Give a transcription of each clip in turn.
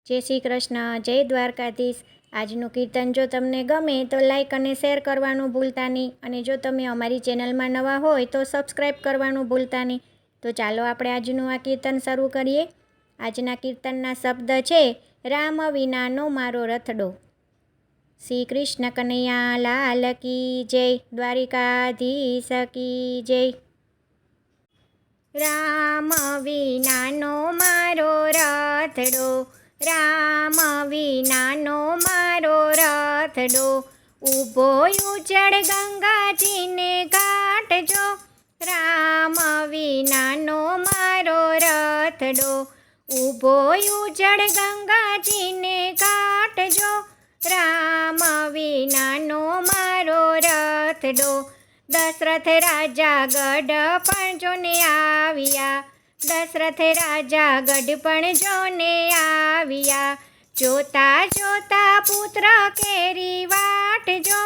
જય શ્રી કૃષ્ણ, જય દ્વારકાધીશ। આજનું કીર્તન જો તમને ગમે તો લાઈક અને શેર કરવાનું ભૂલતા નહીં, અને જો તમે અમારી ચેનલમાં નવા હોય તો સબસ્ક્રાઈબ કરવાનું ભૂલતા નહીં। તો ચાલો આપણે આજનું આ કીર્તન શરૂ કરીએ। આજના કીર્તનના શબ્દ છે, રામ વિનાનો મારો રથડો। શ્રી કૃષ્ણ કનૈયા લાલ કી જય, દ્વારિકાધીશ કી જય। રામ વિનાનો મારો રથડો, રામ વિનાનો મારો રથડો, ઊભો ઉજળ ગંગાજીને ઘાટ જો। રામ વિનાનો મારો રથડો, ઊભો ઉજળ ગંગાજીને ઘાટ જો। રામ વિનાનો મારો રથડો, દશરથ રાજા ગઢ પણ જોને આવ્યા, દશરથ રાજા ગઢ પણ જોને આવ્યા। જોતા જોતા પુત્ર કેરી વાટ જો।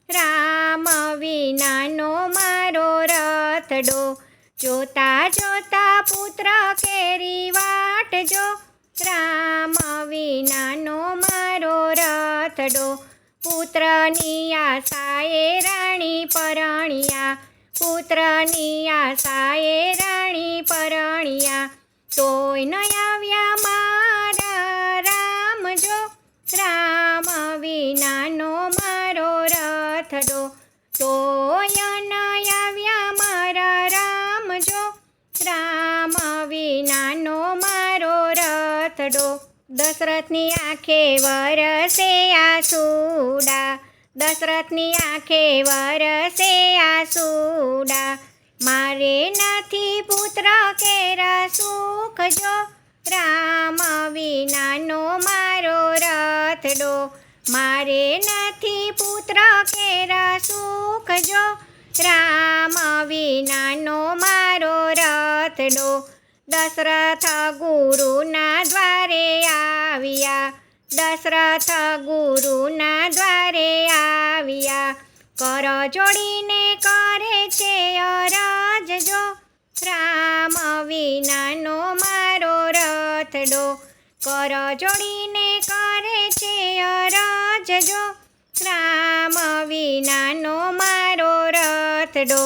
રામ વિનાનો મારો રથડો, જોતા જોતા પુત્ર કેરી વાટ જો। રામ વિનાનો મારો રથડો, પુત્રની આશાએ રાણી પરણ્યા, પુત્રની આશાએ રાણી પરણ્યા, તોય ન આવ્યા મારા રામ જો। રામ વિનાનો મારો રથડો, તોય ન આવ્યા મારા રામ જો। રામ વિનાનો મારો રથડો, દશરથની આંખે વરસે આસુડા, દશરથની આંખે વરસે આસુડા, મારે નથી પુત્ર કેરા સુખ જો। રામ વિનાનો મારો રથડો, મારે નથી પુત્ર કેરા સુખ જો। રામ વિનાનો મારો રથડો, દશરથ ગુરુના દ્વારે આવ્યા, દશરથ ગુરુના દ્વારે આવ્યા, કર જોડીને કરે છે અરજ જો। રામ વિનાનો મારો રથડો, કર જોડીને કરે છે અરજ જો। રામ વિનાનો મારો રથડો,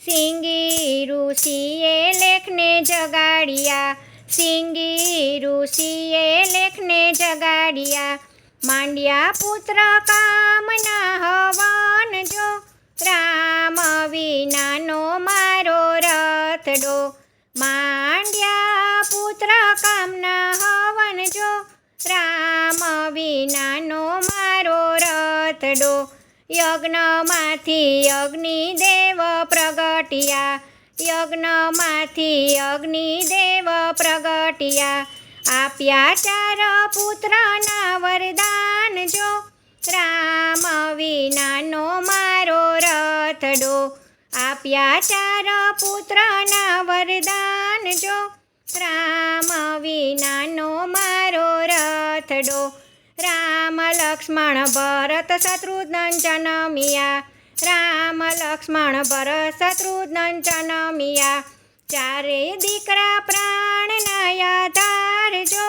સિંગી ઋષિએ લેખને જગાડ્યા, સિંગી ઋષિએ લેખને જગાડ્યા, માંડ્યા પુત્ર કામના હવન જો। રામ વિનાનો મારો રથડો, માંડ્યા પુત્ર કામના હવન જો। રામ વિનાનો મારો રથડો, યજ્ઞમાંથી અગ્નિદેવ પ્રગટ્યા, યજ્ઞમાંથી અગ્નિદેવ પ્રગટ્યા, આપ્યા ચાર પુત્રના વરદાન જો। રામ વિનાનો મારો રથડો, આપ્યા ચાર પુત્રના વરદાન જો। રામ વિનાનો મારો રથડો, રામ લક્ષ્મણ ભરત શત્રુઘ્ન જનમ્યા, રામ લક્ષ્મણ ભરત શત્રુઘ્ન જનમ્યા, ચારે દીકરા પ્રાણના આધાર જો।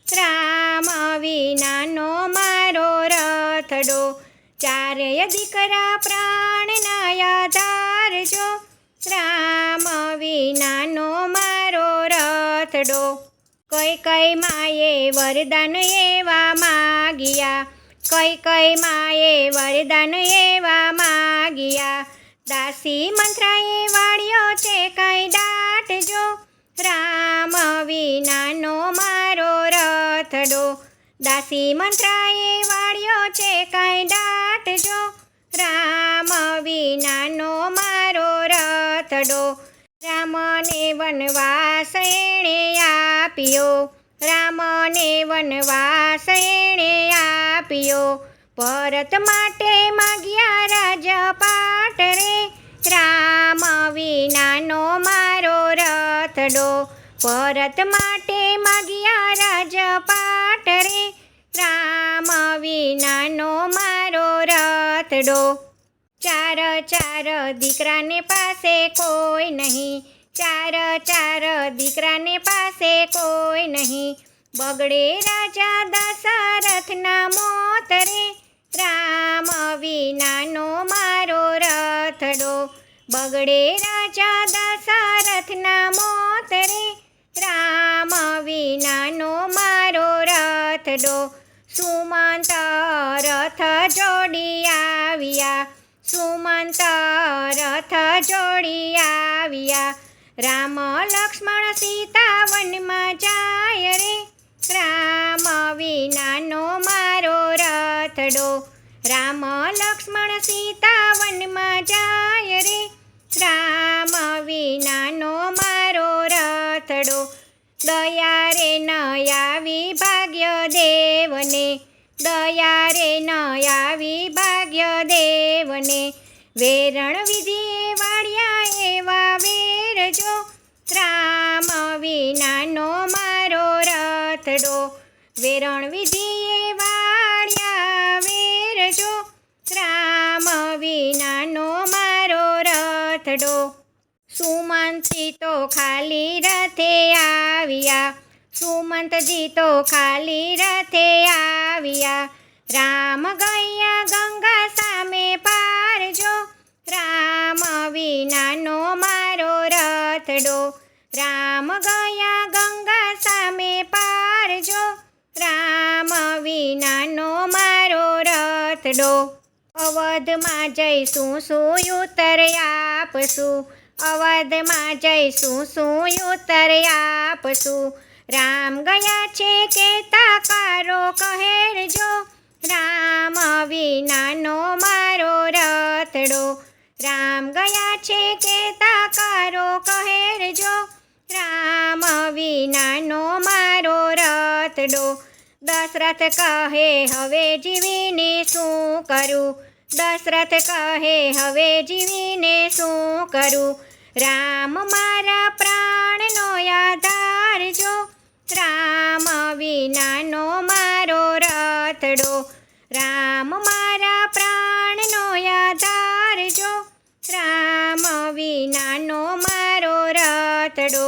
રામ વિનાનો મારો રથડો, ચારેય દીકરા પ્રાણના આધાર જો। રામ વિનાનો મારો રથડો, કઈ કઈ માએ વરદાન એવા માગ્યા, કઈ કઈ માએ વરદાન એવા માગ્યા, દાસી મંત્રાએ વાળ્યો છે કઈ દાટ જો। રામ વિનાનો મારો રથડો, દાસી મંત્રાએ વાળ્યો છે કઈ દાટ જો। રામ વિનાનો મારો રથડો, રામને વનવાસ એણે આપ્યો, રામને વનવાસ એણે આપ્યો, ભરત માટે માગ્યા રાજપાટ રે। રામ વિનાનો મારો રથડો, ભરત માટે માગ્યા રાજપાટ રે। રામ વિનાનો મારો રથડો, ચાર ચાર દીકરાને પાસે કોઈ નહીં, ચાર ચાર દીકરાને પાસે કોઈ નહીં, બગડે રાજા દશરથના મોત રે, રામ વિનાનો મારો રથડો. બગડે રાજા દશરથના મોત રે, રામ વિનાનો મારો રથડો. સુમંત રથ જોડી આવ્યા, સુમંત રથ જોડી આવ્યા. રામ લક્ષ્મણ સીતા વનમાં જાય રે, રામ વિનાનો મારો રથડો. રામ લક્ષ્મણ સીતા વનમાં જાય રે, રામ વિનાનો મારો રથડો. દયા રે ન આવી ભાગ્ય દેવને, દયા રે ન આવી ભાગ્ય દેવને. વેરણ વિધિએ વાળ્યા એવા વેરજો, રામ વિનાનો મારો રથડો. વેરણ વિધિએ વાળ્યા વેરજો, રામ વિનાનો મારો રથડો. સુમંતજી તો ખાલી રથે આવ્યા, સુમંતજી તો ખાલી રથે આવ્યા. રામ ગયા ગંગા સામે પારજો, રામ વિનાનો મારો રથડો. રામ ગયા ગંગા સામે પારજો, રામ વિનાનો મારો રથડો. અવધમાં જઈશું શું ઉત્તર આપશું, અવધમાં જઈશું શું ઉત્તર આપશું. રામ ગયા છે કહેતા કારો કહેરજો, રામ વિનાનો મારો રથડો. રામ ગયા છે કહેતા કારો કહેરજો, રામ વિનાનો મારો રથડો. દશરથ કહે હવે જીવીને શું કરું, દશરથ કહે હવે જીવીને શું કરું. રામ મારા પ્રાણનો આધાર જો, રામ વિનાનો મારો રથડો. રામ મારા પ્રાણનો આધાર જો, રામ વિનાનો મારો રથડો.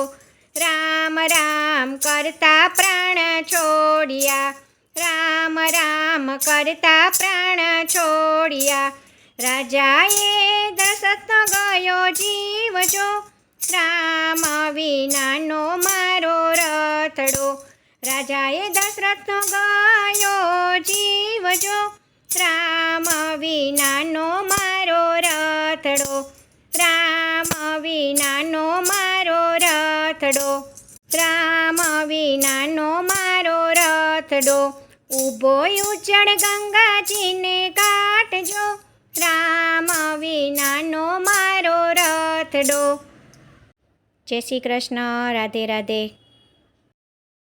રામ રામ કરતા પ્રાણ છોડ્યા, રામ રામ કરતા પ્રાણ છોડ્યા. રાજાએ દશરથનો ગયો જીવ જો, રામ વિનાનો મારો રથડો. રાજાએ દશરથનો ગયો જીવ જો, રામ વિનાનો મારો રથડો. રામ વિનાનો મારો રથડો, રામ વિનાનો મારો રથડો. ઊભો ઉજ્જડ ગંગાજીને કાઢજો, રામ વિનાનો મારો રથડો. જય શ્રી કૃષ્ણ. રાધે રાધે.